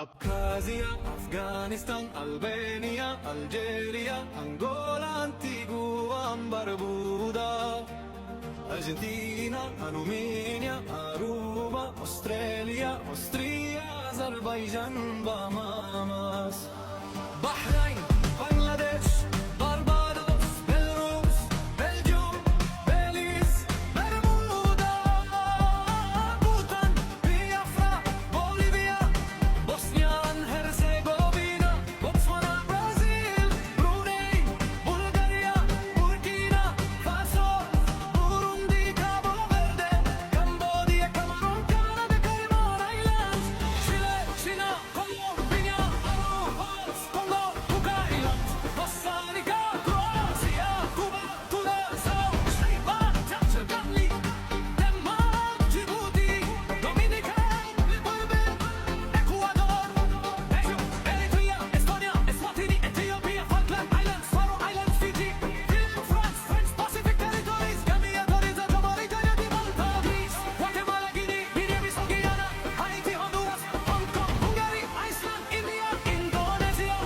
Abkhazia, Afghanistan, Albania, Algeria, Angola, Antigua, Barbuda, Argentina, Armenia, Aruba, Australia, Austria, Azerbaijan, Bahamas, Bahrain, Bangladesh, Barbados, Belarus, Belgium, Belize, Bermuda, Bhutan, Biafra, Bolivia, Bosnia and Herzegovina, Botswana, Brazil, Brunei, Bulgaria, Burkina Faso, Burundi, Cabo Verde, Cambodia, Cameroon, Canada, Cayman Islands, Chile, China, Colombia, Peru, Congo, Cook Islands, Costa Rica, Croatia, Cuba, Curaçao, Sri Lanka, Ghana, Denmark, Djibouti, Dominica, Ecuador, Eritrea, Estonia, Eswatini, Ethiopia, Falkland Islands, Faroe Islands, Fiji, Finland, France, French Pacific Territories, Gambia, Trinidad, Tobago, Malta, Greece, Guatemala, Guinea, Guinea-Bissau, Guyana, Haiti, Honduras, Hong Kong, Hungary, Iceland, India, Indonesia,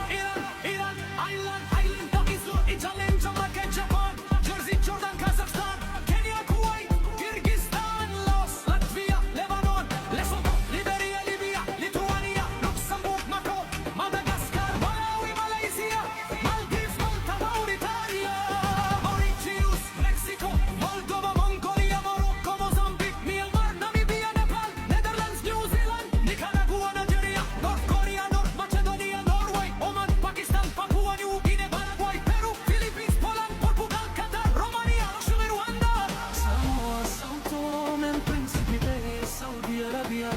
Iran, Ireland, Pakistan, Italy, Jamaica, Japan, Jersey, Jordan, Kazakhstan, Kenya, Kuwait, Kyrgyzstan, Laos, Latvia, Lebanon, Lesotho, Liberia, Libya, Lithuania, Luxembourg, Macau, Madagascar, Malawi, Malaysia, Maldives, Malta, Mauritania, Mauritius, Mexico, Moldova, Mongolia, Morocco, Mozambique, Myanmar, Namibia, Nepal, Netherlands, New Zealand, Nicaragua, Nigeria, North Korea, North Macedonia, Norway, Oman, Pakistan, Papua New Guinea, Paraguay, Peru, Philippines, Poland, Portugal, Qatar, Romania, Russia, Rwanda, Samoa, Sao Tome and Principe, Saudi Arabia,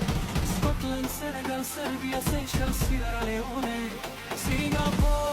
Scotland, Senegal, Serbia, Seychelles, Sierra Leone, Singapore.